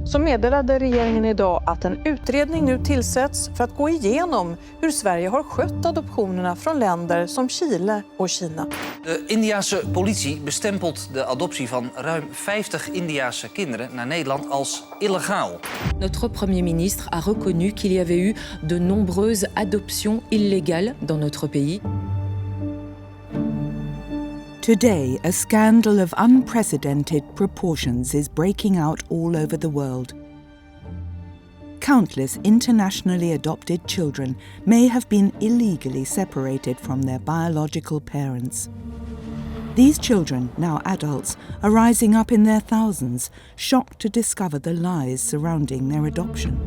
Så meddelade regeringen idag att en utredning nu tillsätts för att gå igenom hur Sverige har skött adoptionerna från länder som Chile och Kina. De Indiase politie bestempelt de adoptie van ruim 50 Indiase kinderen naar Nederland als illegaal. Notre Premier ministre a reconnu qu'il y avait eu de nombreuses adoptions illégales dans notre pays. Today, a scandal of unprecedented proportions is breaking out all over the world. Countless internationally adopted children may have been illegally separated from their biological parents. These children, now adults, are rising up in their thousands, shocked to discover the lies surrounding their adoption.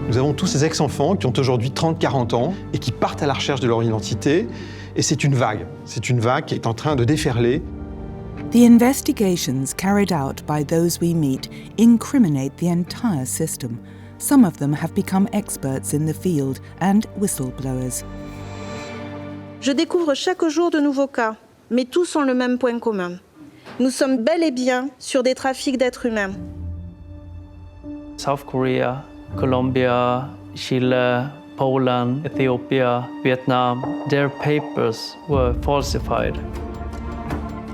Nous avons tous ces ex-enfants qui ont aujourd'hui 30-40 ans et qui partent à la recherche de leur identité. Et c'est une vague qui est en train de déferler. The investigations carried out by those we meet incriminate the entire system. Some of them have become experts in the field and whistleblowers. Je découvre chaque jour de nouveaux cas, mais tous ont le même point commun. Nous sommes bel et bien sur des trafics d'êtres humains. South Korea, Colombia, Chile, Poland, Ethiopia, Vietnam, their papers were falsified.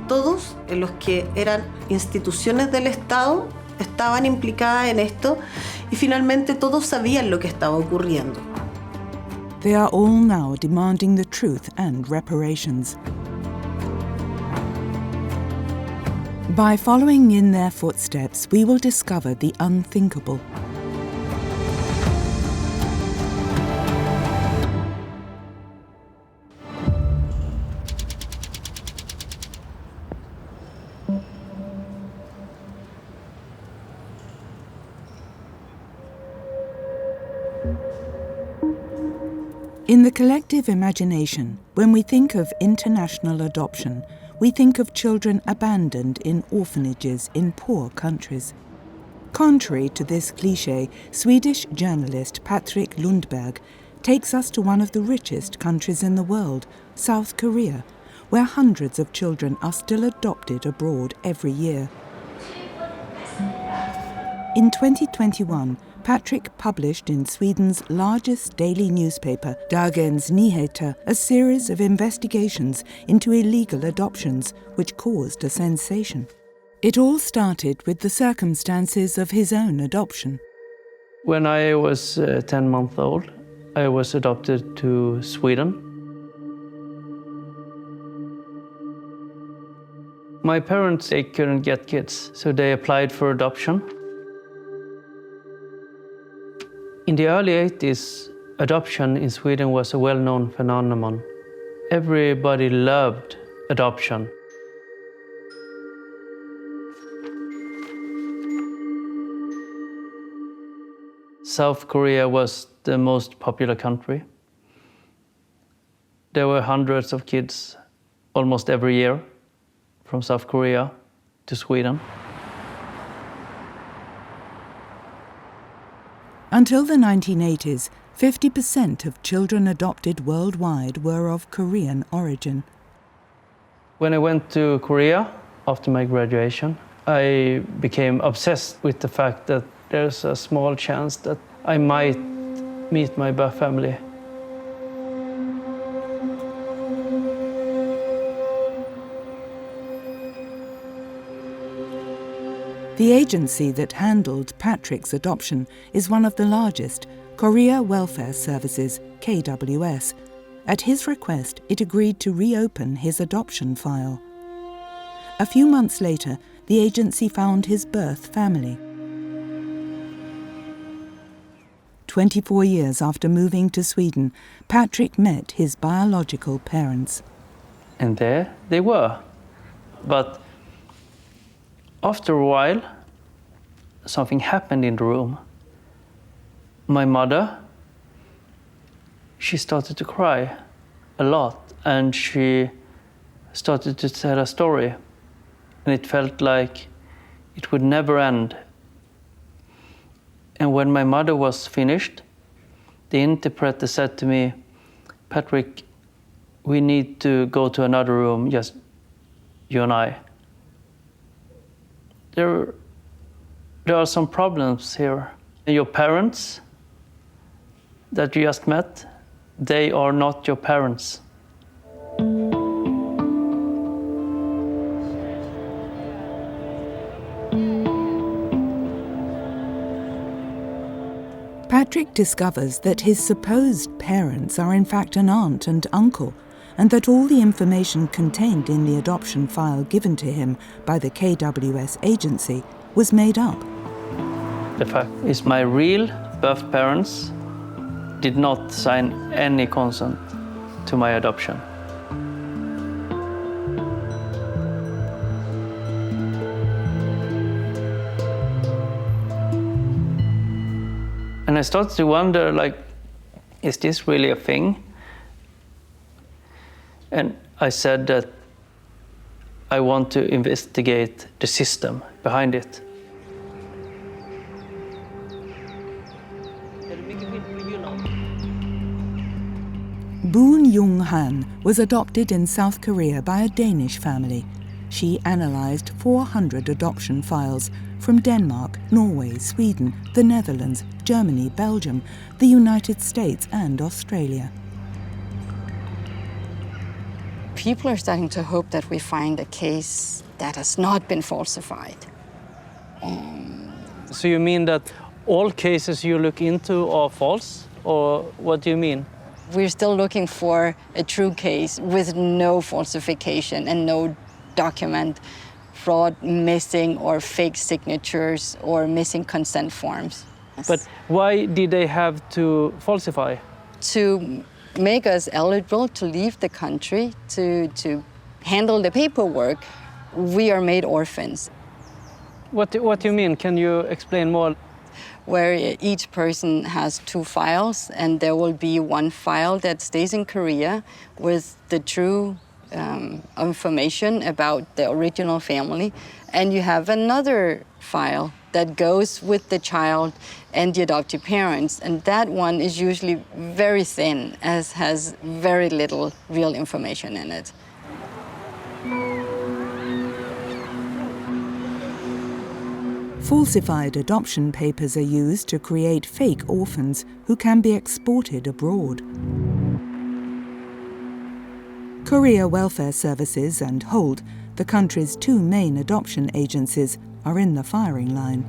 Todos en los que eran instituciones del Estado estaban implicadas en esto y finalmente todos sabían lo que estaba ocurriendo. They are all now demanding the truth and reparations. By following in their footsteps, we will discover the unthinkable. In the collective imagination, when we think of international adoption, we think of children abandoned in orphanages in poor countries. Contrary to this cliché, Swedish journalist Patrik Lundberg takes us to one of the richest countries in the world, South Korea, where hundreds of children are still adopted abroad every year. In 2021, Patrik published in Sweden's largest daily newspaper, Dagens Nyheter, a series of investigations into illegal adoptions, which caused a sensation. It all started with the circumstances of his own adoption. When I was 10 months old, I was adopted to Sweden. My parents, they couldn't get kids, so they applied for adoption. In the early 80s, adoption in Sweden was a well-known phenomenon. Everybody loved adoption. South Korea was the most popular country. There were hundreds of kids almost every year from South Korea to Sweden. Until the 1980s, 50% of children adopted worldwide were of Korean origin. When I went to Korea after my graduation, I became obsessed with the fact that there's a small chance that I might meet my birth family. The agency that handled Patrik's adoption is one of the largest, Korea Welfare Services, KWS. At his request, it agreed to reopen his adoption file. A few months later, the agency found his birth family. 24 years after moving to Sweden, Patrick met his biological parents. And there they were. But after a while, something happened in the room. My mother, she started to cry a lot, and she started to tell a story. And it felt like it would never end. And when my mother was finished, the interpreter said to me, "Patrick, we need to go to another room, just you and I. There are some problems here. Your parents that you just met, they are not your parents." Patrick discovers that his supposed parents are in fact an aunt and uncle, and that all the information contained in the adoption file given to him by the KWS agency was made up. The fact is, my real birth parents did not sign any consent to my adoption. And I started to wonder, like, is this really a thing? And I said that I want to investigate the system behind it. Boon Jung-han was adopted in South Korea by a Danish family. She analysed 400 adoption files from Denmark, Norway, Sweden, the Netherlands, Germany, Belgium, the United States and Australia. People are starting to hope that we find a case that has not been falsified. So you mean that all cases you look into are false? Or what do you mean? We're still looking for a true case with no falsification and no document fraud, missing or fake signatures or missing consent forms. But why did they have to falsify? To make us eligible to leave the country, to handle the paperwork, we are made orphans. What do you mean? Can you explain more? Where each person has two files, and there will be one file that stays in Korea with the true information about the original family, and you have another file that goes with the child and the adoptive parents, and that one is usually very thin, as has very little real information in it. Falsified adoption papers are used to create fake orphans who can be exported abroad. Korea Welfare Services and Holt, the country's two main adoption agencies, are in the firing line.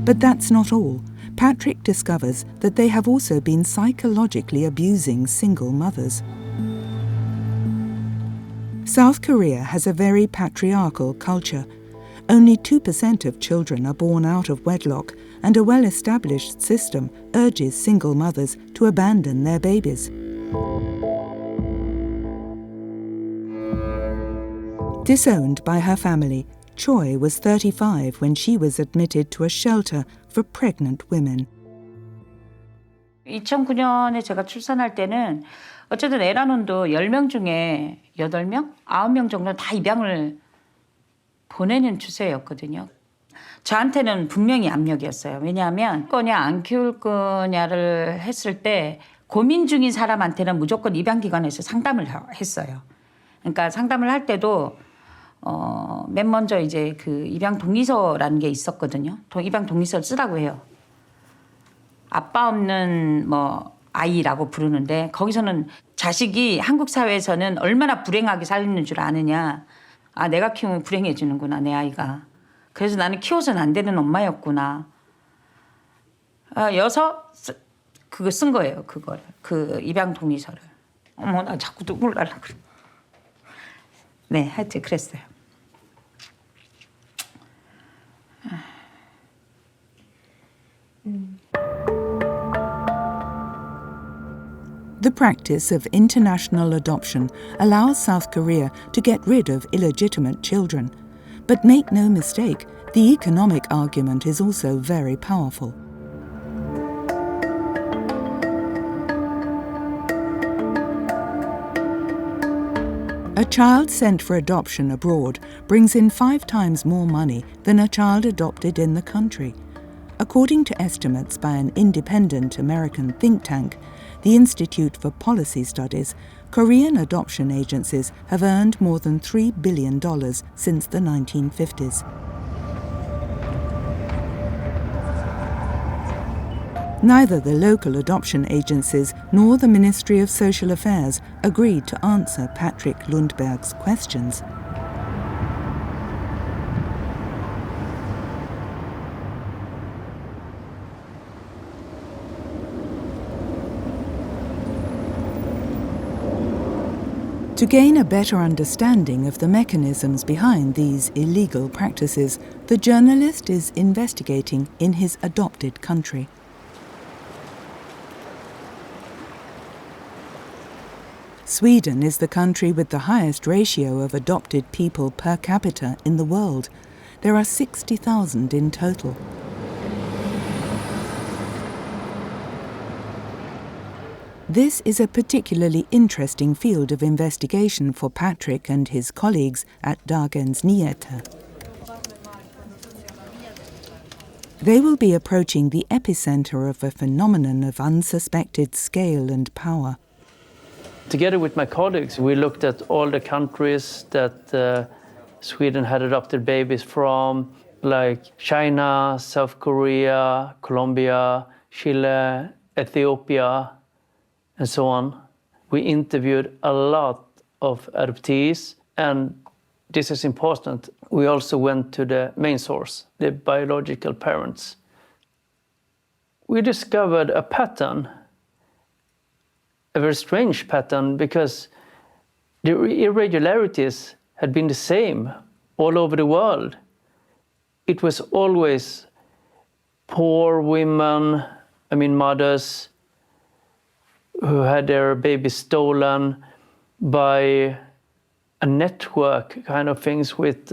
But that's not all. Patrick discovers that they have also been psychologically abusing single mothers. South Korea has a very patriarchal culture. Only 2% of children are born out of wedlock, and a well-established system urges single mothers to abandon their babies. Disowned by her family, Choi was 35 when she was admitted to a shelter for pregnant women. 2009년에 제가 출산할 때는 어쨌든 에라논도 10명 중에 8명? 9명 정도는 다 입양을 보내는 추세였거든요. 저한테는 분명히 압력이었어요. 왜냐하면 거냐 안 키울 거냐를 했을 때 고민 중인 사람한테는 무조건 입양기관에서 상담을 했어요. 그러니까 상담을 할 때도 맨 먼저 이제 그 입양 동의서라는 게 있었거든요. 입양 동의서를 쓰라고 해요. 아빠 없는 뭐 아이라고 부르는데 거기서는 자식이 한국 사회에서는 얼마나 불행하게 살리는 줄 아느냐. 아, 내가 키우면 불행해지는구나, 내 아이가. 그래서 나는 키워서는 안 되는 엄마였구나. 여서 그거 쓴 거예요, 그거를. 그 입양 동의서를. 어머, 나 자꾸 눈물 날라 그래. 네, 하여튼 그랬어요. The practice of international adoption allows South Korea to get rid of illegitimate children. But make no mistake, the economic argument is also very powerful. A child sent for adoption abroad brings in 5 times more money than a child adopted in the country. According to estimates by an independent American think tank, the Institute for Policy Studies, Korean adoption agencies have earned more than $3 billion since the 1950s. Neither the local adoption agencies nor the Ministry of Social Affairs agreed to answer Patrick Lundberg's questions. To gain a better understanding of the mechanisms behind these illegal practices, the journalist is investigating in his adopted country. Sweden is the country with the highest ratio of adopted people per capita in the world. There are 60,000 in total. This is a particularly interesting field of investigation for Patrick and his colleagues at Dagens Nyheter. They will be approaching the epicenter of a phenomenon of unsuspected scale and power. Together with my colleagues, we looked at all the countries that Sweden had adopted babies from, like China, South Korea, Colombia, Chile, Ethiopia, and so on. We interviewed a lot of adoptees, and this is important. We also went to the main source, the biological parents. We discovered a pattern, a very strange pattern, because the irregularities had been the same all over the world. It was always poor women, mothers, who had their babies stolen by a network kind of things with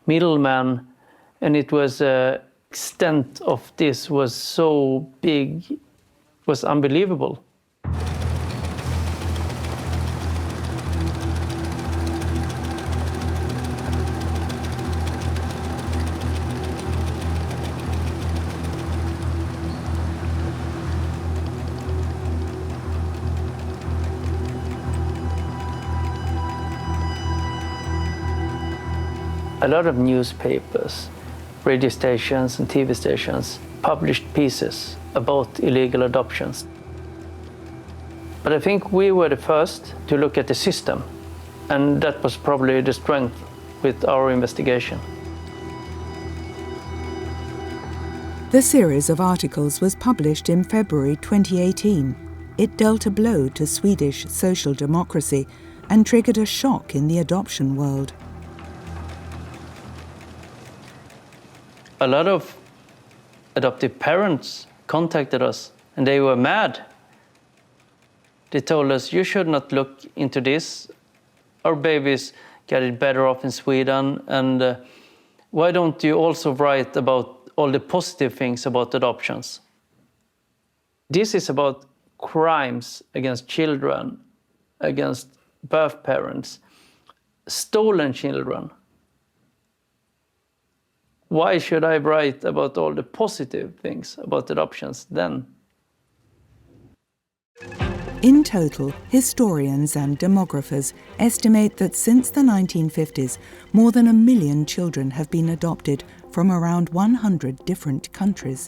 middlemen, and it was extent of this was so big, was unbelievable. A lot of newspapers, radio stations and TV stations published pieces about illegal adoptions. But I think we were the first to look at the system, and that was probably the strength with our investigation. The series of articles was published in February 2018. It dealt a blow to Swedish social democracy and triggered a shock in the adoption world. A lot of adoptive parents contacted us, and they were mad. They told us, you should not look into this. Our babies get it better off in Sweden, and why don't you also write about all the positive things about adoptions? This is about crimes against children, against birth parents, stolen children. Why should I write about all the positive things about adoptions then? In total, historians and demographers estimate that since the 1950s, more than 1 million children have been adopted from around 100 different countries.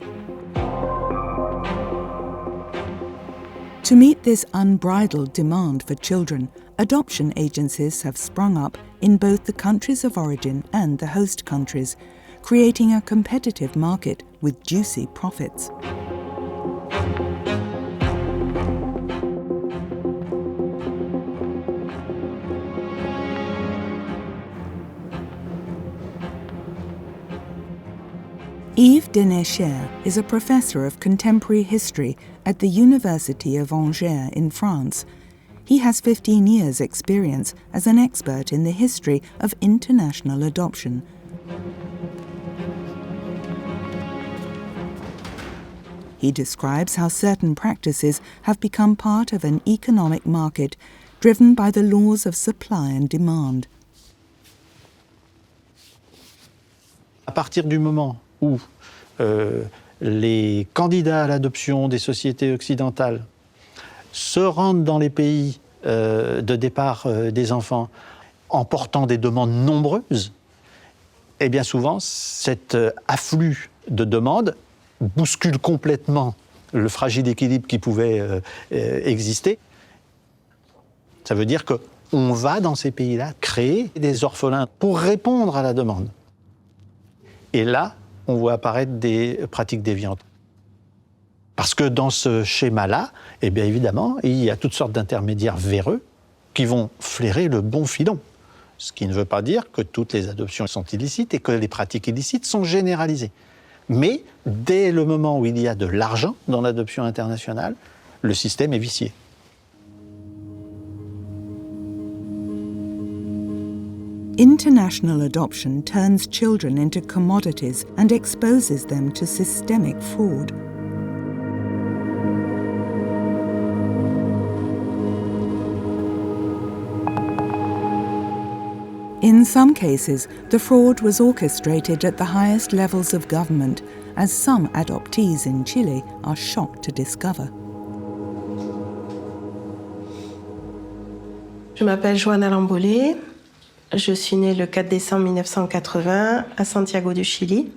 To meet this unbridled demand for children, adoption agencies have sprung up in both the countries of origin and the host countries, creating a competitive market with juicy profits. Yves Denecher is a professor of contemporary history at the University of Angers in France. He has 15 years' experience as an expert in the history of international adoption. He describes how certain practices have become part of an economic market driven by the laws of supply and demand. À partir du moment où les candidats à l'adoption des sociétés occidentales se rendent dans les pays de départ des enfants en portant des demandes nombreuses, et bien souvent, cet afflux de demandes bouscule complètement le fragile équilibre qui pouvait exister. Ça veut dire qu'on va, dans ces pays-là, créer des orphelins pour répondre à la demande. Et là, on voit apparaître des pratiques déviantes. Parce que dans ce schéma-là, eh bien évidemment, il y a toutes sortes d'intermédiaires véreux qui vont flairer le bon filon. Ce qui ne veut pas dire que toutes les adoptions sont illicites et que les pratiques illicites sont généralisées. Mais dès le moment où il y a de l'argent dans l'adoption internationale, le système est vicié. International adoption turns children into commodities and exposes them to systemic fraud. In some cases, the fraud was orchestrated at the highest levels of government, as some adoptees in Chile are shocked to discover. Je m'appelle Joana Lambolé. Je suis née le 4 décembre 1980 à Santiago du Chili.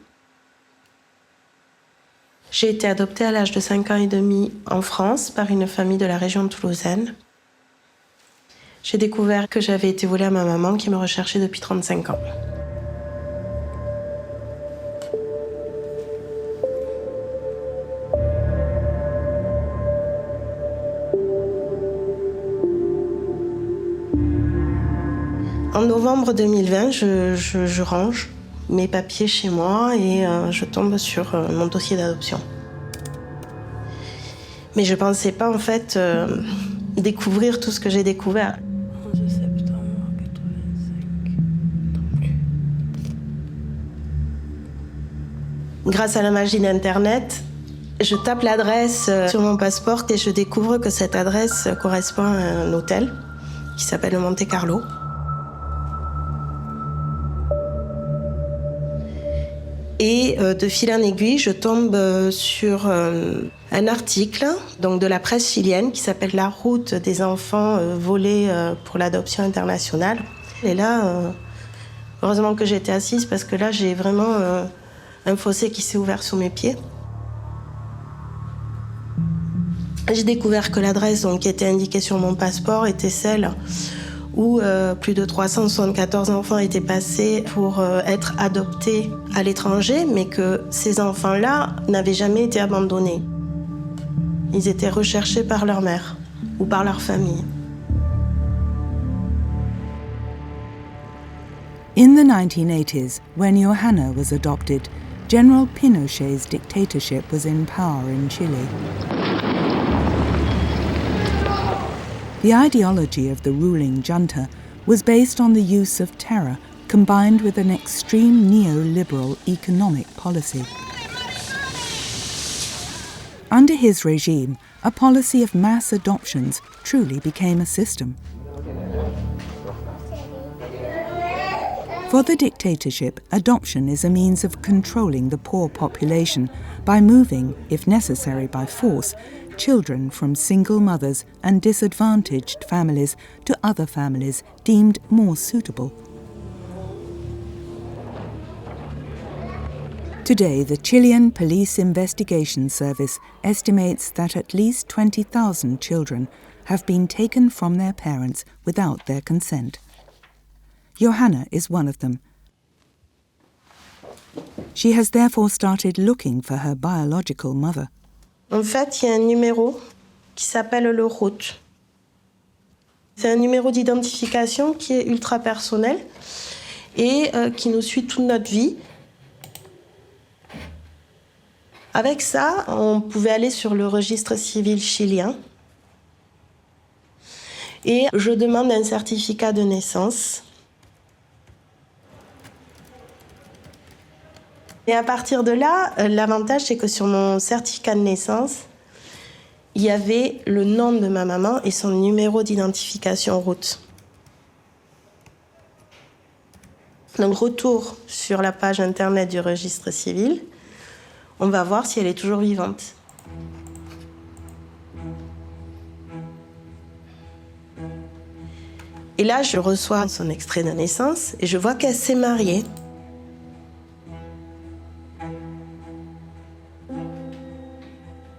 J'ai été adoptée à l'âge de 5 ans et demi en France par une famille de la région toulousaine. J'ai découvert que j'avais été volée à ma maman qui me recherchait depuis 35 ans. En novembre 2020, je range mes papiers chez moi et je tombe sur mon dossier d'adoption. Mais je ne pensais pas en fait découvrir tout ce que j'ai découvert. 11 septembre 85. Grâce à la magie d'Internet, je tape l'adresse sur mon passeport et je découvre que cette adresse correspond à un hôtel qui s'appelle le Monte Carlo. Et de fil en aiguille, je tombe sur un article donc de la presse chilienne qui s'appelle « La route des enfants volés pour l'adoption internationale ». Et là, heureusement que j'étais assise parce que là, j'ai vraiment un fossé qui s'est ouvert sous mes pieds. J'ai découvert que l'adresse qui était indiquée sur mon passeport était celle où plus de 374 enfants étaient passés pour être adoptés à l'étranger, mais que ces enfants-là n'avaient jamais été abandonnés. Ils étaient recherchés par leur mère ou par leur famille. In the 1980s, when Johanna was adopted, General Pinochet's dictatorship was in power in Chile. The ideology of the ruling junta was based on the use of terror combined with an extreme neoliberal economic policy. Under his regime, a policy of mass adoptions truly became a system. For the dictatorship, adoption is a means of controlling the poor population by moving, if necessary by force, children from single mothers and disadvantaged families to other families deemed more suitable. Today, the Chilean Police Investigation Service estimates that at least 20,000 children have been taken from their parents without their consent. Johanna is one of them. She has therefore started looking for her biological mother. En fait, il y a un numéro qui s'appelle le ROUT. C'est un numéro d'identification qui est ultra personnel et qui nous suit toute notre vie. Avec ça, on pouvait aller sur le registre civil chilien et je demande un certificat de naissance. Et à partir de là, l'avantage, c'est que sur mon certificat de naissance, il y avait le nom de ma maman et son numéro d'identification route. Donc, retour sur la page internet du registre civil, on va voir si elle est toujours vivante. Et là, je reçois son extrait de naissance et je vois qu'elle s'est mariée.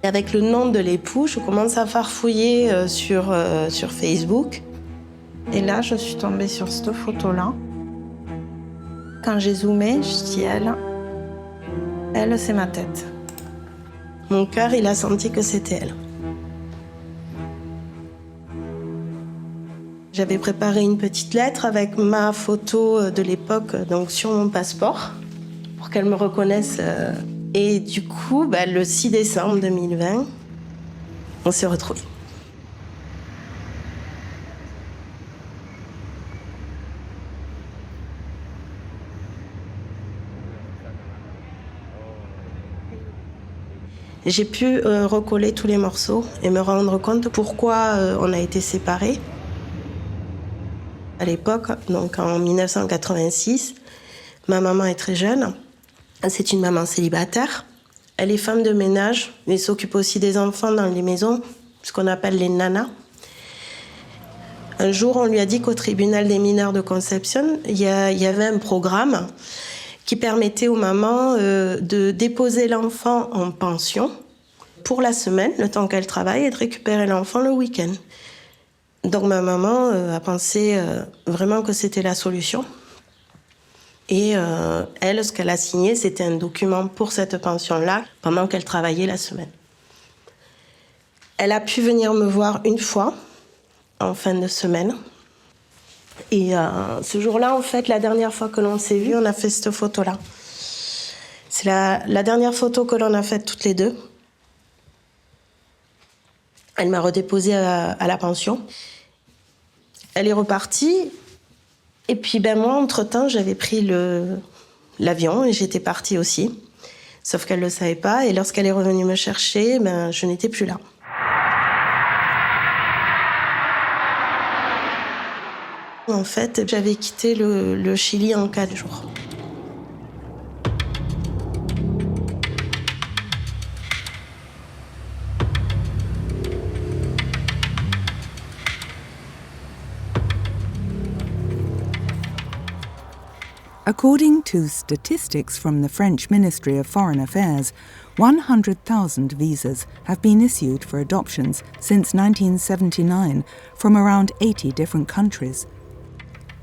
Et avec le nom de l'époux, je commence à farfouiller sur Facebook. Et là, je suis tombée sur cette photo-là. Quand j'ai zoomé, je dis elle, c'est ma tête. Mon cœur, il a senti que c'était elle. J'avais préparé une petite lettre avec ma photo de l'époque, donc sur mon passeport, pour qu'elle me reconnaisse. Et du coup, le 6 décembre 2020, on s'est retrouvés. J'ai pu recoller tous les morceaux et me rendre compte pourquoi on a été séparés. À l'époque, donc en 1986, ma maman est très jeune. C'est une maman célibataire. Elle est femme de ménage, mais s'occupe aussi des enfants dans les maisons, ce qu'on appelle les nanas. Un jour, on lui a dit qu'au tribunal des mineurs de Concepción, il y avait un programme qui permettait aux mamans de déposer l'enfant en pension pour la semaine, le temps qu'elle travaille, et de récupérer l'enfant le week-end. Donc ma maman a pensé vraiment que c'était la solution. Et elle, ce qu'elle a signé, c'était un document pour cette pension-là pendant qu'elle travaillait la semaine. Elle a pu venir me voir une fois, en fin de semaine. Et ce jour-là, en fait, la dernière fois que l'on s'est vu, on a fait cette photo-là. C'est la dernière photo que l'on a faite toutes les deux. Elle m'a redéposée à la pension. Elle est repartie. Et puis, moi, entre-temps, j'avais pris l'avion et j'étais partie aussi. Sauf qu'elle ne le savait pas. Et lorsqu'elle est revenue me chercher, je n'étais plus là. En fait, j'avais quitté le Chili en 4 jours. According to statistics from the French Ministry of Foreign Affairs, 100,000 visas have been issued for adoptions since 1979 from around 80 different countries.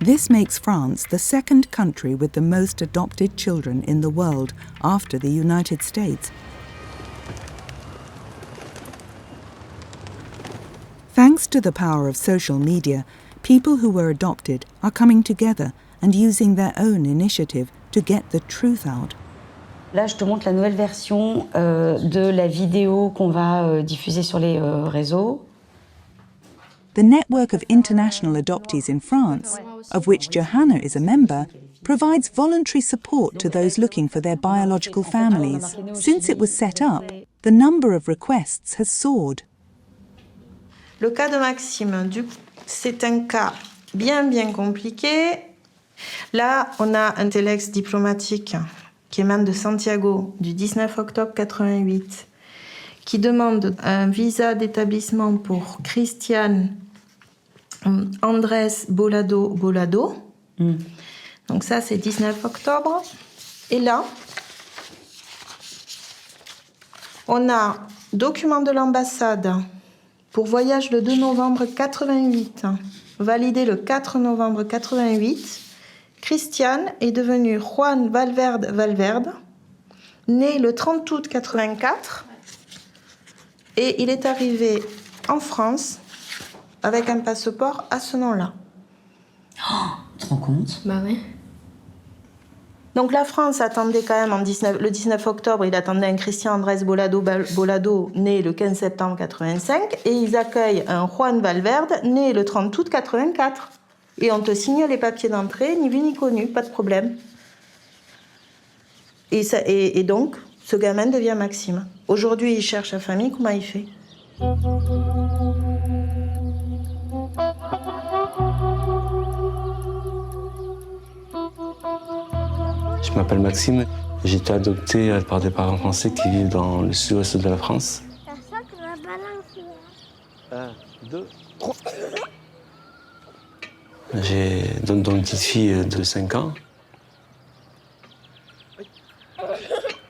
This makes France the second country with the most adopted children in the world after the United States. Thanks to the power of social media, people who were adopted are coming together and using their own initiative to get the truth out. Là, je te montre la nouvelle version de la vidéo qu'on va diffuser sur les réseaux. The network of international adoptees in France, of which Johanna is a member, provides voluntary support to those looking for their biological families. Since it was set up, the number of requests has soared. Le cas de Maxime, c'est un cas bien compliqué. Là, on a un téléx diplomatique qui émane de Santiago du 19 octobre 88 qui demande un visa d'établissement pour Christian Andrés Bolado. Donc ça, c'est 19 octobre. Et là, on a document de l'ambassade pour voyage le 2 novembre 88, validé le 4 novembre 88. Christian est devenu Juan Valverde, né le 30 août 84, et il est arrivé en France avec un passeport à ce nom-là. Oh, tu te rends compte? Bah oui. Donc la France attendait quand même, le 19 octobre, il attendait un Christian Andrés Bolado, né le 15 septembre 85, et ils accueillent un Juan Valverde, né le 30 août 84. Et on te signe les papiers d'entrée, ni vu ni connu, pas de problème. Et donc, ce gamin devient Maxime. Aujourd'hui, il cherche sa famille, comment il fait ? Je m'appelle Maxime. J'ai été adopté par des parents français qui vivent dans le sud-ouest de la France. 1, 2, 3. J'ai donc une petite fille de 5 ans.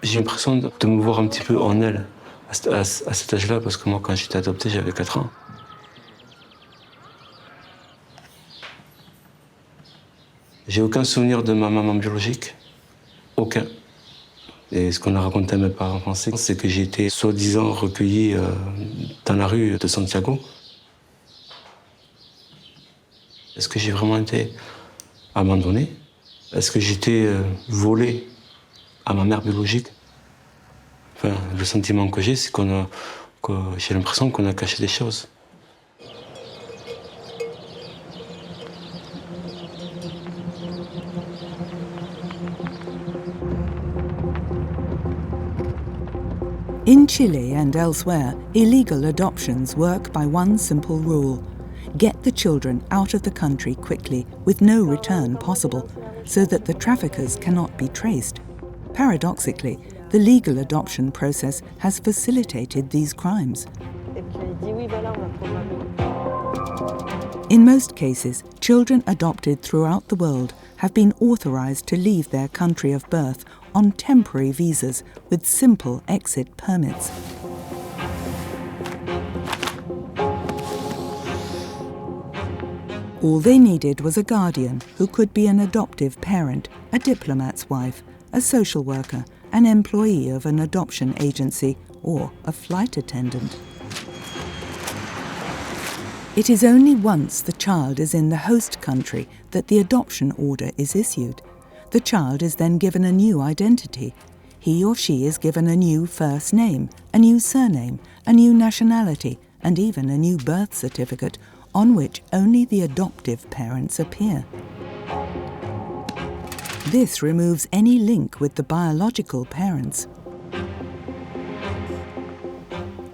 J'ai l'impression de me voir un petit peu en elle à cet âge-là, parce que moi, quand j'étais adopté, j'avais 4 ans. J'ai aucun souvenir de ma maman biologique. Aucun. Et ce qu'on a raconté à mes parents français, c'est que j'ai été soi-disant recueilli dans la rue de Santiago. Est-ce que j'ai vraiment été abandonné? Est-ce que j'ai été volé à ma mère biologique? Enfin, le sentiment que j'ai, c'est que j'ai l'impression qu'on a caché des choses. In Chile and elsewhere, illegal adoptions work by one simple rule. Get the children out of the country quickly, with no return possible, so that the traffickers cannot be traced. Paradoxically, the legal adoption process has facilitated these crimes. In most cases, children adopted throughout the world have been authorized to leave their country of birth on temporary visas with simple exit permits. All they needed was a guardian who could be an adoptive parent, a diplomat's wife, a social worker, an employee of an adoption agency, or a flight attendant. It is only once the child is in the host country that the adoption order is issued. The child is then given a new identity. He or she is given a new first name, a new surname, a new nationality, and even a new birth certificate on which only the adoptive parents appear. This removes any link with the biological parents.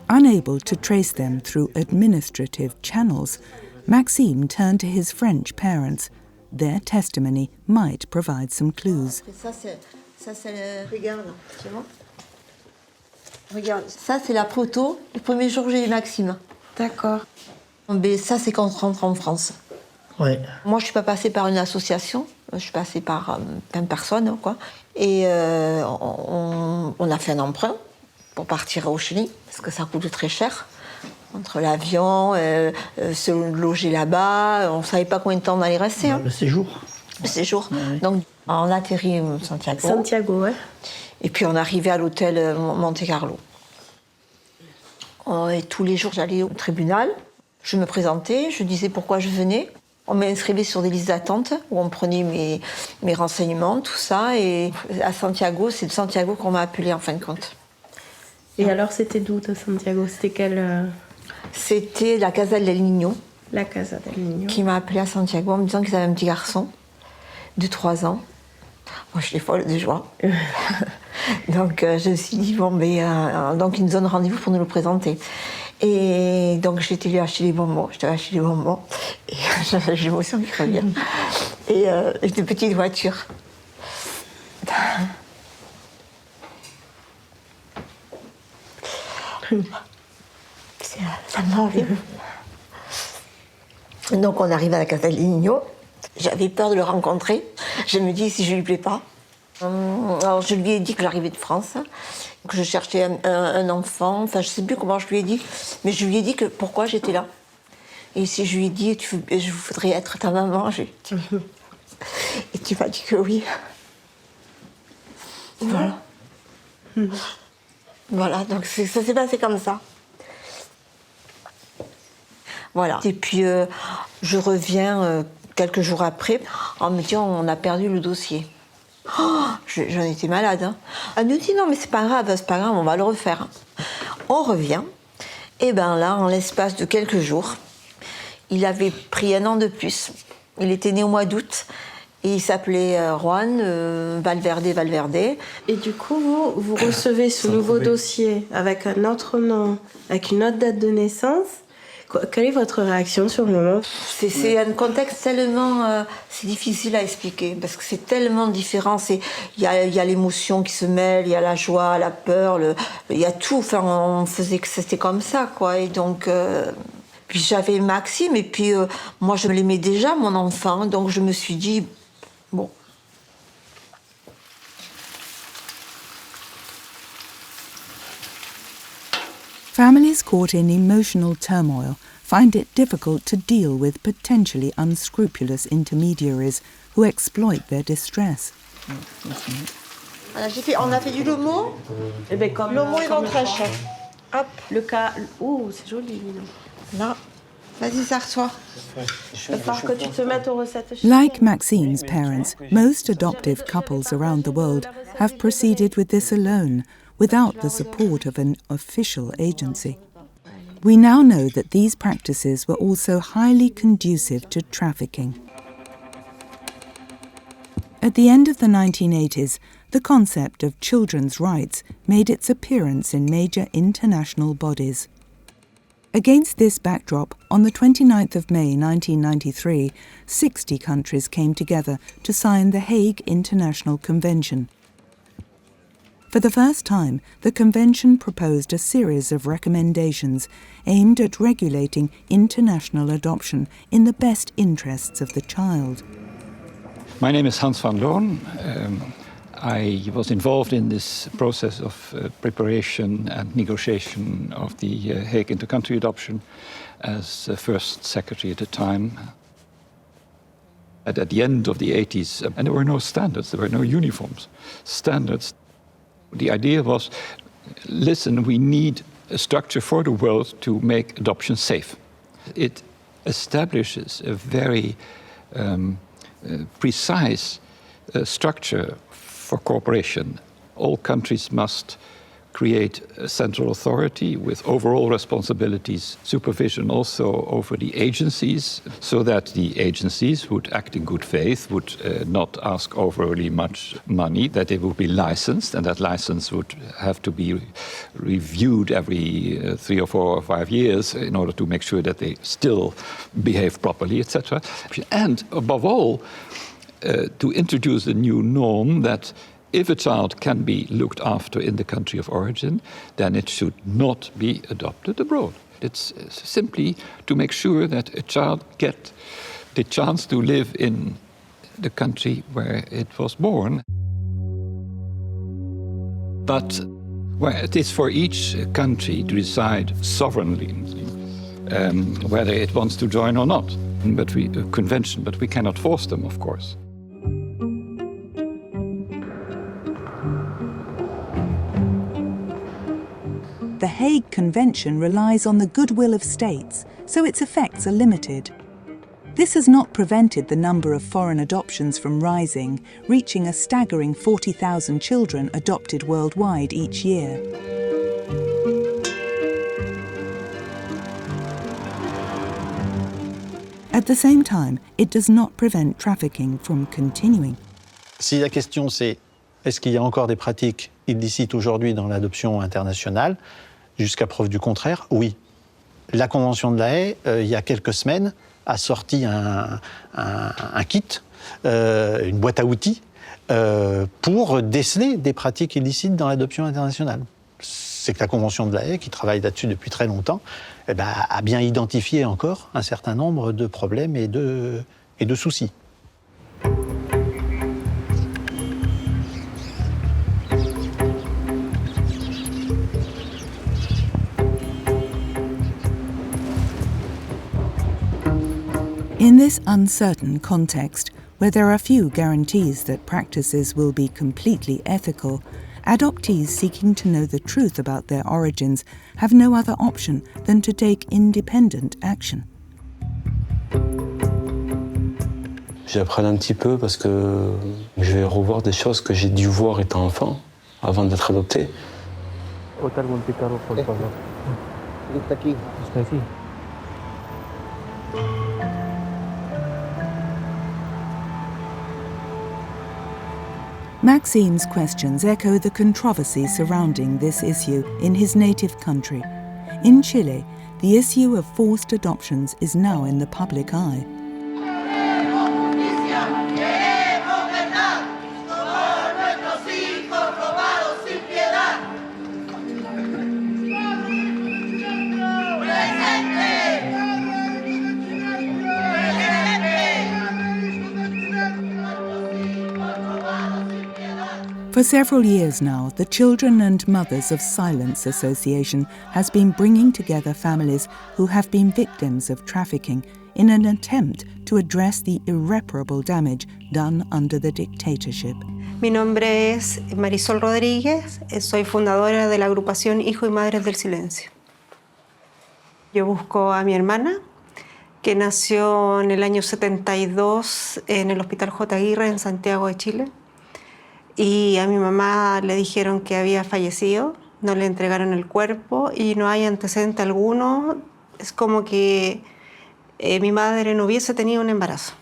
Unable to trace them through administrative channels, Maxime turned to his French parents. Their testimony might provide some clues. Regarde, ça c'est la photo. Le premier jour j'ai eu Maxime. D'accord. Mais ça c'est quand on rentre en France. Ouais. Moi je suis pas passée par une association, je suis passée par plein de personnes, quoi. Et on a fait un emprunt pour partir au Chili, parce que ça coûte très cher. Entre l'avion, se loger là-bas, on ne savait pas combien de temps on allait rester. Hein. Le séjour. Le séjour. Ouais. Donc, on atterrit à Santiago. Santiago, ouais. Et puis, on arrivait à l'hôtel Monte Carlo. Et tous les jours, j'allais au tribunal. Je me présentais, je disais pourquoi je venais. On m'inscrivait sur des listes d'attente où on prenait mes renseignements, tout ça. Et à Santiago, c'est de Santiago qu'on m'a appelée en fin de compte. Et alors, c'était d'où de Santiago? C'était quel... C'était la Casa del Niño. La Casa del Niño. Qui m'a appelée à Santiago en me disant qu'ils avaient un petit garçon de 3 ans. Moi, je suis folle de joie. Donc, je me suis dit, bon, donc ils nous donnent rendez-vous pour nous le présenter. Et donc, j'étais lui acheter les bonbons. Je t'avais acheté les bonbons. Et j'ai l'émotion qui revient. Et une petite voiture. Ça m'arrive. Donc on arrive à la Casa del Niño. J'avais peur de le rencontrer. Je me dis si je lui plais pas. Alors je lui ai dit que j'arrivais de France, que je cherchais un enfant. Enfin je sais plus comment je lui ai dit, mais je lui ai dit que pourquoi j'étais là. Et si je lui ai dit je voudrais être ta maman, et tu m'as dit que oui. Voilà. Voilà, donc ça s'est passé comme ça. Voilà. Et puis, je reviens quelques jours après en me disant on a perdu le dossier. J'en étais malade. Hein. Elle nous dit non mais c'est pas grave, on va le refaire. On revient, et bien là, en l'espace de quelques jours, il avait pris 1 an de plus. Il était né au mois d'août, et il s'appelait Juan Valverde. Et du coup, vous recevez ce nouveau dossier avec un autre nom, avec une autre date de naissance. Quelle est votre réaction sur le moment? C'est un contexte tellement... c'est difficile à expliquer, parce que c'est tellement différent. Il y a l'émotion qui se mêle, il y a la joie, la peur, il y a tout. Enfin, on faisait que c'était comme ça, quoi. Et donc... puis j'avais Maxime, et puis moi, je l'aimais déjà, mon enfant. Donc je me suis dit, bon... Families caught in emotional turmoil find it difficult to deal with potentially unscrupulous intermediaries who exploit their distress. On a fait du lomo. Eh ben, comme lomo et ventrèche. Hop. Le cas... Ouh, c'est joli. Là. Vas-y, serre-toi. Il va falloir que tu te mettes aux recettes. Like Maxine's parents, most adoptive couples around the world have proceeded with this alone, without the support of an official agency. We now know that these practices were also highly conducive to trafficking. At the end of the 1980s, the concept of children's rights made its appearance in major international bodies. Against this backdrop, on the 29th of May 1993, 60 countries came together to sign the Hague International Convention. For the first time, the Convention proposed a series of recommendations aimed at regulating international adoption in the best interests of the child. My name is Hans van Loon. I was involved in this process of preparation and negotiation of the Hague intercountry adoption as first secretary at the time. At the end of the 80s, and there were no standards, there were no uniform standards. The idea was, listen, we need a structure for the world to make adoption safe. It establishes a very precise structure for cooperation. All countries must create a central authority with overall responsibilities, supervision also over the agencies, so that the agencies would act in good faith, would not ask overly much money, that they would be licensed, and that license would have to be reviewed every 3 or 4 or 5 years in order to make sure that they still behave properly, etc. And above all, to introduce a new norm that if a child can be looked after in the country of origin, then it should not be adopted abroad. It's simply to make sure that a child gets the chance to live in the country where it was born. But it is for each country to decide sovereignly whether it wants to join or not. But convention, but we cannot force them, of course. The Hague Convention relies on the goodwill of states, so its effects are limited. This has not prevented the number of foreign adoptions from rising, reaching a staggering 40,000 children adopted worldwide each year. At the same time, it does not prevent trafficking from continuing. Si la question c'est est-ce qu'il y a encore des pratiques illicites aujourd'hui dans l'adoption internationale, jusqu'à preuve du contraire, oui. La Convention de la Haye, il y a quelques semaines, a sorti un kit, une boîte à outils, pour déceler des pratiques illicites dans l'adoption internationale. C'est que la Convention de la Haye, qui travaille là-dessus depuis très longtemps, a bien identifié encore un certain nombre de problèmes et de soucis. In this uncertain context, where there are few guarantees that practices will be completely ethical, adoptees seeking to know the truth about their origins have no other option than to take independent action. J'apprends un petit peu parce que je vais revoir des choses que j'ai dû voir étant enfant, avant d'être adopté. Maxime's questions echo the controversy surrounding this issue in his native country. In Chile, the issue of forced adoptions is now in the public eye. For several years now, the Children and Mothers of Silence Association has been bringing together families who have been victims of trafficking in an attempt to address the irreparable damage done under the dictatorship. Mi nombre es Marisol Rodríguez, soy fundadora de la agrupación Hijos y Madres del Silencio. Yo busco a mi hermana, que nació en el año 72 en el Hospital J. Aguirre en Santiago de Chile. Y a mi mamá le dijeron que había fallecido, no le entregaron el cuerpo y no hay antecedente alguno. Es como que mi madre no hubiese tenido un embarazo.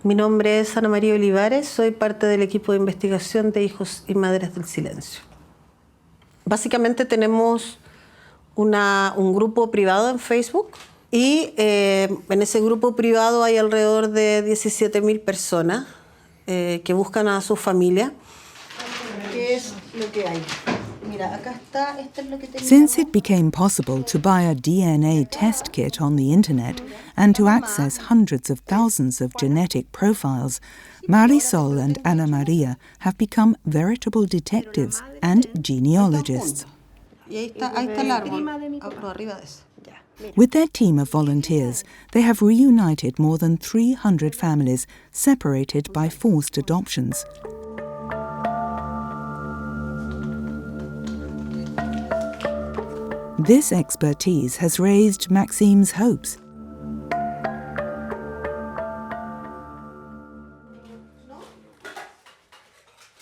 Mi nombre es Ana María Olivares, soy parte del equipo de investigación de Hijos y Madres del Silencio. Básicamente tenemos un grupo privado en Facebook y en ese grupo privado hay alrededor de 17.000 personas que buscan a su familia. ¿Qué es lo que hay? Mira, acá está, esto es lo que tenía. Since it became possible to buy a DNA test kit on the internet and to access hundreds of thousands of genetic profiles, Marisol and Ana Maria have become veritable detectives and genealogists. Y ahí está el árbol, arriba de eso. With their team of volunteers, they have reunited more than 300 families separated by forced adoptions. This expertise has raised Maxime's hopes.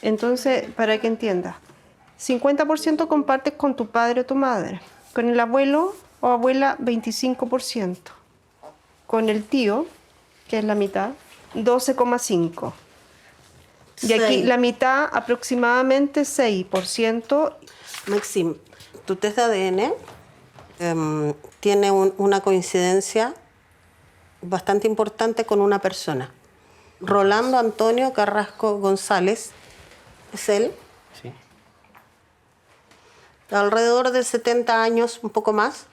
Entonces, para que entiendas, 50% compartes con tu padre o tu madre, con el abuelo o abuela 25%, con el tío, que es la mitad, 12,5%. Y aquí la mitad, aproximadamente 6%. Maxime, tu test de ADN tiene una coincidencia bastante importante con una persona. Rolando Antonio Carrasco González, ¿es él? Sí. Alrededor de 70 años, un poco más.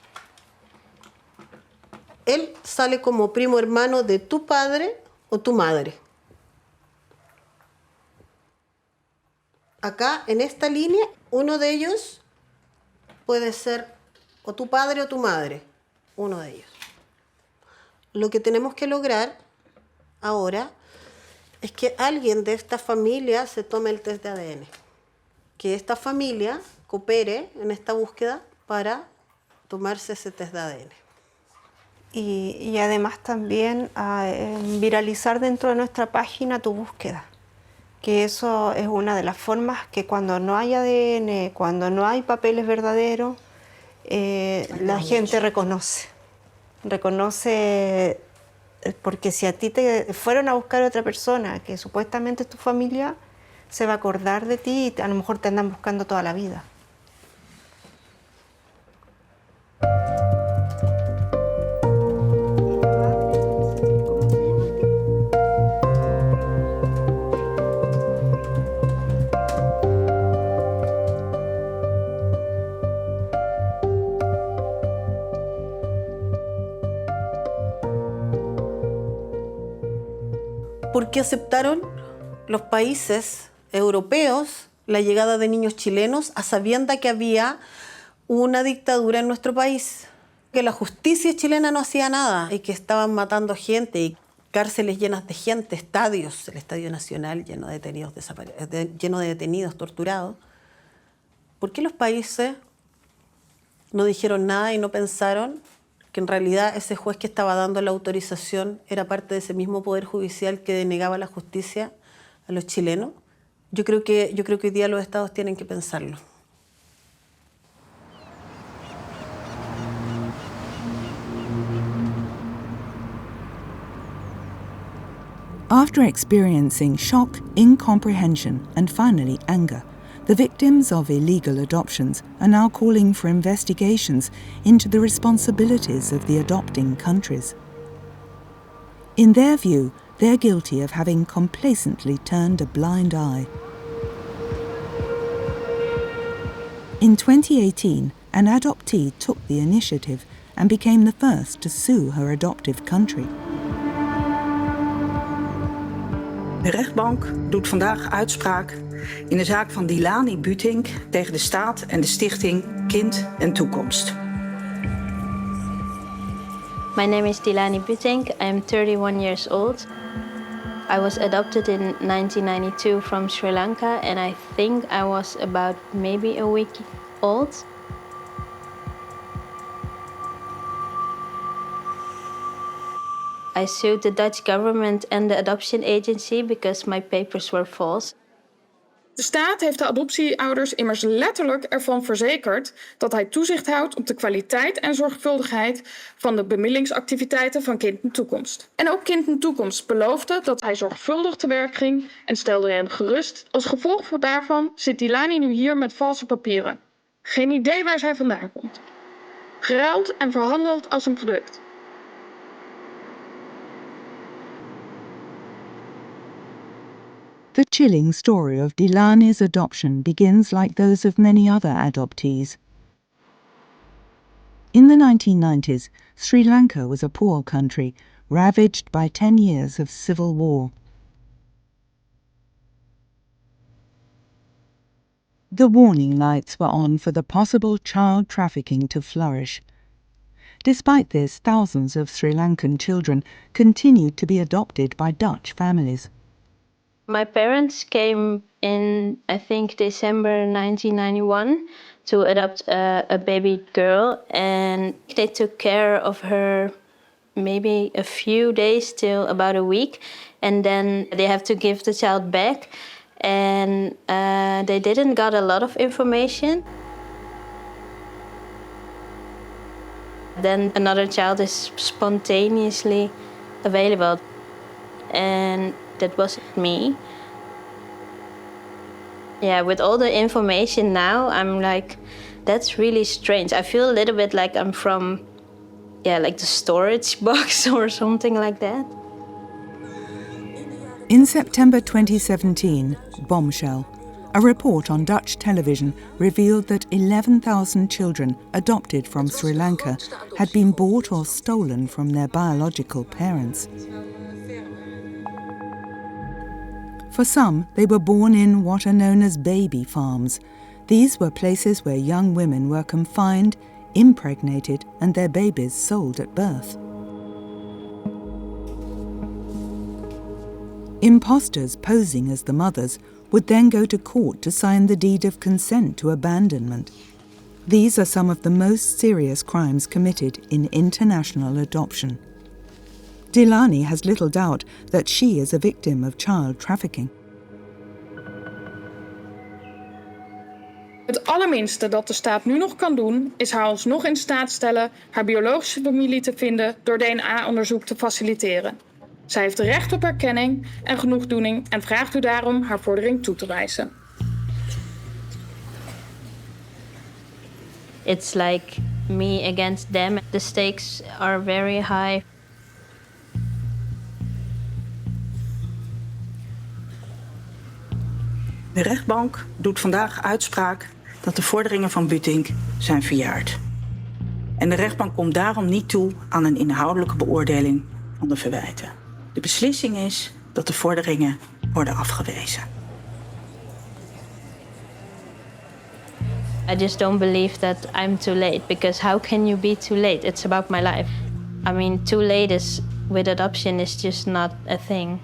Él sale como primo hermano de tu padre o tu madre. Acá, en esta línea, uno de ellos puede ser o tu padre o tu madre, uno de ellos. Lo que tenemos que lograr ahora es que alguien de esta familia se tome el test de ADN. Que esta familia coopere en esta búsqueda para tomarse ese test de ADN. Y además también viralizar dentro de nuestra página tu búsqueda. Que eso es una de las formas que cuando no hay ADN, cuando no hay papeles verdaderos, la gente reconoce. Reconoce, porque si a ti te fueron a buscar a otra persona que supuestamente es tu familia, se va a acordar de ti y a lo mejor te andan buscando toda la vida. ¿Por qué aceptaron los países europeos la llegada de niños chilenos a sabiendas que había una dictadura en nuestro país? Que la justicia chilena no hacía nada y que estaban matando gente y cárceles llenas de gente, estadios, el Estadio Nacional lleno de detenidos torturados. ¿Por qué los países no dijeron nada y no pensaron que en realidad ese juez que estaba dando la autorización era parte de ese mismo poder judicial que denegaba la justicia a los chilenos. Yo creo que hoy día los estados tienen que pensarlo. After experiencing shock, incomprehension, and finally anger, the victims of illegal adoptions are now calling for investigations into the responsibilities of the adopting countries. In their view, they're guilty of having complacently turned a blind eye. In 2018, an adoptee took the initiative and became the first to sue her adoptive country. De rechtbank doet vandaag uitspraak in de zaak van Dilani Butink tegen de staat en de stichting Kind en Toekomst. My name is Dilani Butink. I am 31 years old. I was adopted in 1992 from Sri Lanka, and I think I was about maybe a week old. I sued the Dutch government and the adoption agency because my papers were false. De staat heeft de adoptieouders immers letterlijk ervan verzekerd dat hij toezicht houdt op de kwaliteit en zorgvuldigheid van de bemiddelingsactiviteiten van Kind en Toekomst. En ook Kind en Toekomst beloofde dat hij zorgvuldig te werk ging en stelde hen gerust. Als gevolg daarvan zit Dilani nu hier met valse papieren. Geen idee waar zij vandaan komt. Geruild en verhandeld als een product. The chilling story of Dilani's adoption begins like those of many other adoptees. In the 1990s, Sri Lanka was a poor country, ravaged by 10 years of civil war. The warning lights were on for the possible child trafficking to flourish. Despite this, thousands of Sri Lankan children continued to be adopted by Dutch families. My parents came in, I think, December 1991 to adopt a baby girl, and they took care of her maybe a few days till about a week, and then they have to give the child back, and they didn't got a lot of information. Then another child is spontaneously available, and that wasn't me. Yeah, with all the information now, I'm like, that's really strange. I feel a little bit like I'm from, like the storage box or something like that. In September 2017, Bombshell, a report on Dutch television revealed that 11,000 children adopted from Sri Lanka had been bought or stolen from their biological parents. For some, they were born in what are known as baby farms. These were places where young women were confined, impregnated, and their babies sold at birth. Imposters posing as the mothers would then go to court to sign the deed of consent to abandonment. These are some of the most serious crimes committed in international adoption. Dilani has little doubt that she is a victim of child trafficking. Het allerminste dat de staat nu nog kan doen, is haar alsnog in staat stellen haar biologische familie te vinden door DNA-onderzoek te faciliteren. Zij heeft recht op erkenning en genoegdoening en vraagt u daarom haar vordering toe te wijzen. It's like me against them. The stakes are very high. De rechtbank doet vandaag uitspraak dat de vorderingen van Butink zijn verjaard. En de rechtbank komt daarom niet toe aan een inhoudelijke beoordeling van de verwijten. De beslissing is dat de vorderingen worden afgewezen. I just don't believe that I'm too late, because how can you be too late? It's about my life. I mean, too late is with adoption is just not a thing.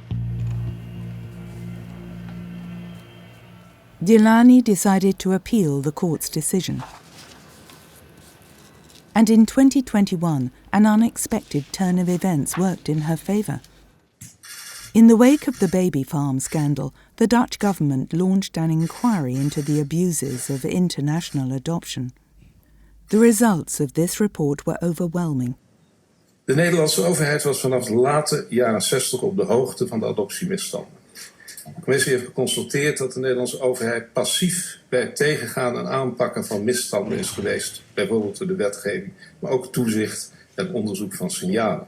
Dilani decided to appeal the court's decision. And in 2021, an unexpected turn of events worked in her favour. In the wake of the baby farm scandal, the Dutch government launched an inquiry into the abuses of international adoption. The results of this report were overwhelming. De Nederlandse overheid was vanaf de late jaren 60 op de hoogte van de adoptiemisstanden. De commissie heeft geconstateerd dat de Nederlandse overheid passief bij het tegengaan en aanpakken van misstanden is geweest, bijvoorbeeld door de wetgeving, maar ook toezicht en onderzoek van signalen.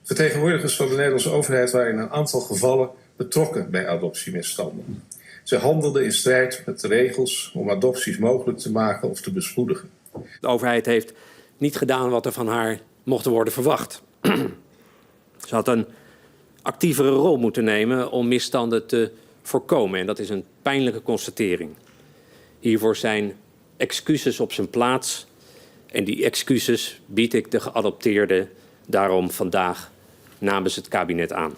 Vertegenwoordigers van de Nederlandse overheid waren in een aantal gevallen betrokken bij adoptiemisstanden. Ze handelden in strijd met de regels om adopties mogelijk te maken of te bespoedigen. De overheid heeft niet gedaan wat er van haar mocht worden verwacht. Ze had een actievere rol moeten nemen om misstanden te voorkomen. En dat is een pijnlijke constatering. Hiervoor zijn excuses op zijn plaats. En die excuses bied ik de geadopteerden daarom vandaag namens het kabinet aan.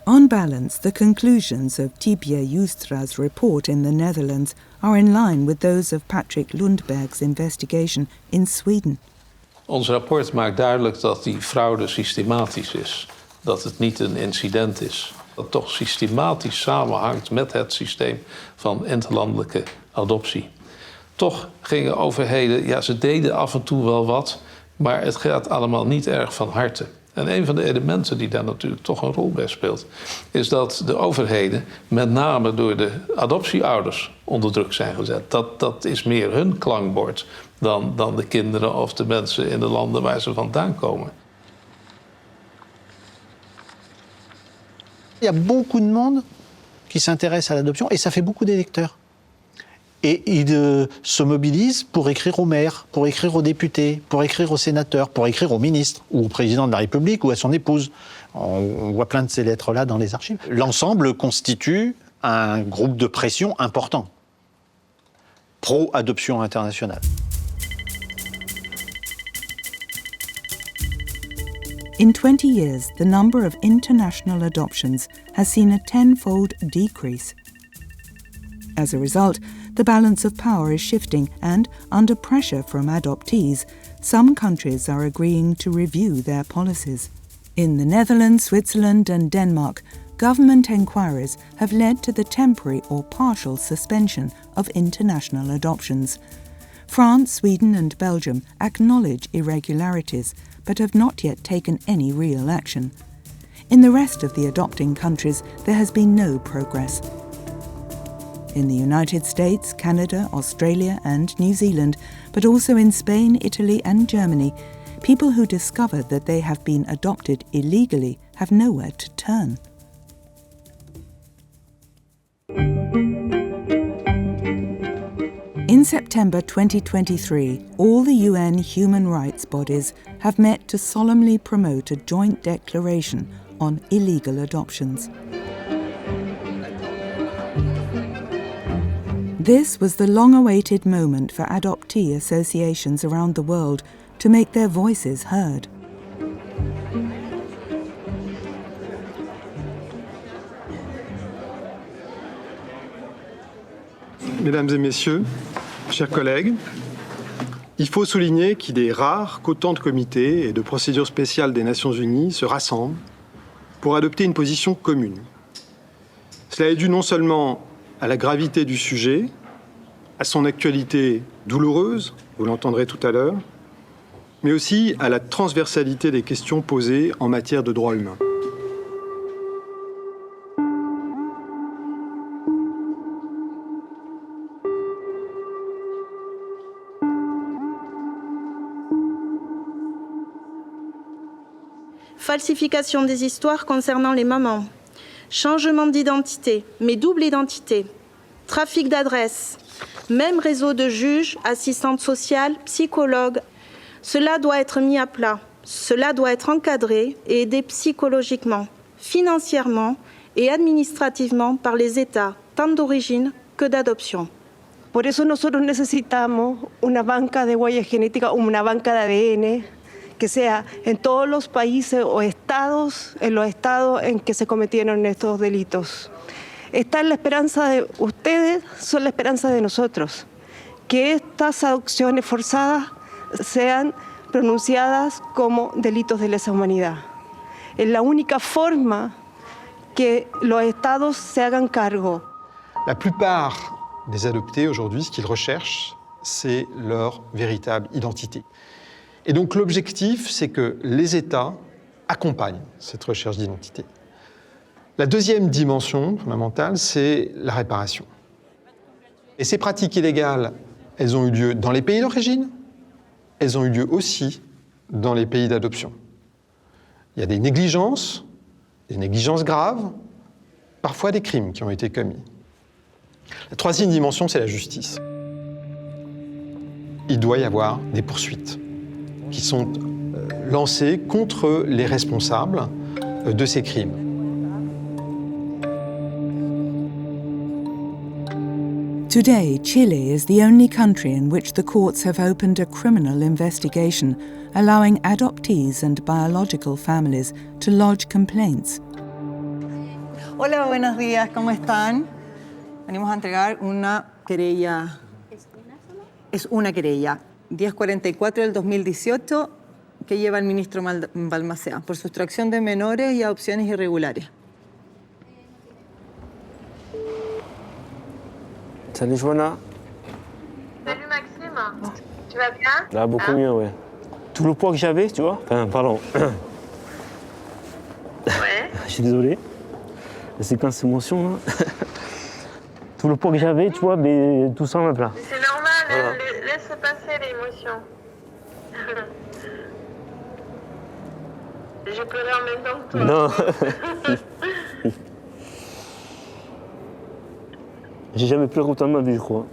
On balance, the conclusions of Tibia Joustra's report in the Netherlands are in line with those of Patrick Lundberg's investigation in Sweden. Ons rapport maakt duidelijk dat die fraude systematisch is. Dat het niet een incident is. Dat het toch systematisch samenhangt met het systeem van interlandelijke adoptie. Toch gingen overheden, ja, ze deden af en toe wel wat, maar het gaat allemaal niet erg van harte. En een van de elementen die daar natuurlijk toch een rol bij speelt, is dat de overheden met name door de adoptieouders onder druk zijn gezet. Dat is meer hun klankbord dan de kinderen of de mensen in de landen waar ze vandaan komen. Il y a beaucoup de monde qui s'intéresse à l'adoption et ça fait beaucoup d'électeurs. Et ils se mobilisent pour écrire aux maires, pour écrire aux députés, pour écrire aux sénateurs, pour écrire au ministre ou au président de la République ou à son épouse. On voit plein de ces lettres-là dans les archives. L'ensemble constitue un groupe de pression important, pro-adoption internationale. In 20 years, the number of international adoptions has seen a tenfold decrease. As a result, the balance of power is shifting and, under pressure from adoptees, some countries are agreeing to review their policies. In the Netherlands, Switzerland and Denmark, government enquiries have led to the temporary or partial suspension of international adoptions. France, Sweden and Belgium acknowledge irregularities but have not yet taken any real action. In the rest of the adopting countries, there has been no progress. In the United States, Canada, Australia and New Zealand, but also in Spain, Italy and Germany, people who discover that they have been adopted illegally have nowhere to turn. In September 2023, all the UN human rights bodies have met to solemnly promote a joint declaration on illegal adoptions. This was the long-awaited moment for adoptee associations around the world to make their voices heard. Mesdames et messieurs, chers collègues, il faut souligner qu'il est rare qu'autant de comités et de procédures spéciales des Nations Unies se rassemblent pour adopter une position commune. Cela est dû non seulement à la gravité du sujet, à son actualité douloureuse, vous l'entendrez tout à l'heure, mais aussi à la transversalité des questions posées en matière de droits humains. Falsification des histoires concernant les mamans, changement d'identité, mais double identité, trafic d'adresses, même réseau de juges, assistantes sociales, psychologues. Cela doit être mis à plat, cela doit être encadré et aidé psychologiquement, financièrement et administrativement par les États, tant d'origine que d'adoption. Por eso nosotros necesitamos una banca de huellas genéticas, una banca de ADN, que sea en todos los países o estados, en los estados en que se cometieron estos delitos. Esta es la esperanza de ustedes, son la esperanza de nosotros. Que estas adopciones forzadas sean pronunciadas como delitos de lesa humanidad. Es la única forma que los estados se hagan cargo. La plupart des adoptés aujourd'hui, ce qu'ils recherchent, c'est leur véritable identité. Et donc l'objectif, c'est que les États accompagnent cette recherche d'identité. La deuxième dimension fondamentale, c'est la réparation. Et ces pratiques illégales, elles ont eu lieu dans les pays d'origine, elles ont eu lieu aussi dans les pays d'adoption. Il y a des négligences graves, parfois des crimes qui ont été commis. La troisième dimension, c'est la justice. Il doit y avoir des poursuites qui sont lancées contre les responsables de ces crimes. Today, Chile is the only country in which the courts have opened a criminal investigation, allowing adoptees and biological families to lodge complaints. Hola, buenos días, ¿cómo están? Venimos a entregar una querella. Es una querella, 1044 del 2018, que lleva el ministro Balmaceda por sustracción de menores y adopciones irregulares. Salut Joanna. Salut Maxime, tu vas bien? Là, beaucoup mieux, ouais. Tout le poids que j'avais, tu vois, enfin, pardon. Ouais. Je suis désolé. La séquence émotion, là. Tout le poids que j'avais, tu vois, mais tout ça en plat. C'est normal, voilà. Laisse passer l'émotion. J'ai pleuré en même temps que toi. Non. J'ai jamais pleuré autant de ma vie, je crois.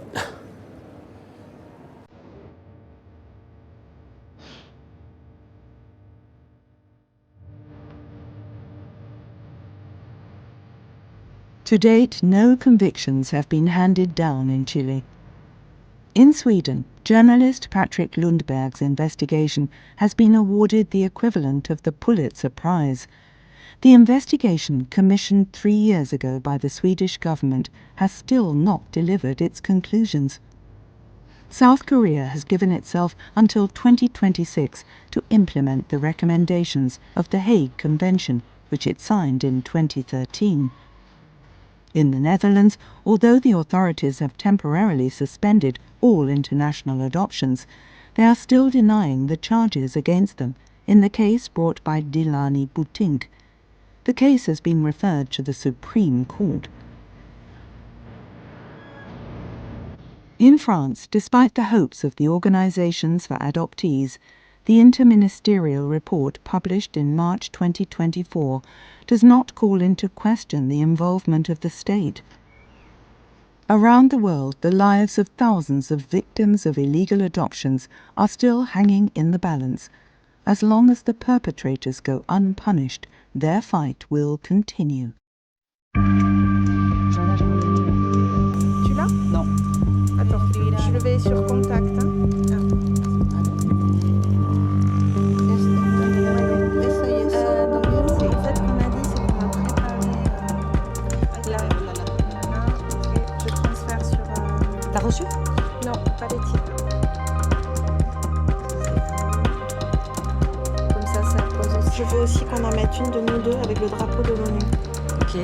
To date, no convictions have been handed down in Chile. In Sweden, journalist Patrick Lundberg's investigation has been awarded the equivalent of the Pulitzer Prize. The investigation, commissioned 3 years ago by the Swedish government, has still not delivered its conclusions. South Korea has given itself until 2026 to implement the recommendations of the Hague Convention, which it signed in 2013. In the Netherlands, although the authorities have temporarily suspended all international adoptions, they are still denying the charges against them in the case brought by Dilani Butink. The case has been referred to the Supreme Court. In France, despite the hopes of the organizations for adoptees, the interministerial report published in March 2024 does not call into question the involvement of the state. Around the world, the lives of thousands of victims of illegal adoptions are still hanging in the balance. As long as the perpetrators go unpunished, their fight will continue. Tu l'as? Non. Attends, je le vais sur contact. T'as reçu? Non, pas les titres. Comme ça pose aussi. Je veux aussi qu'on en mette une de nous deux avec le drapeau de l'ONU. Ok.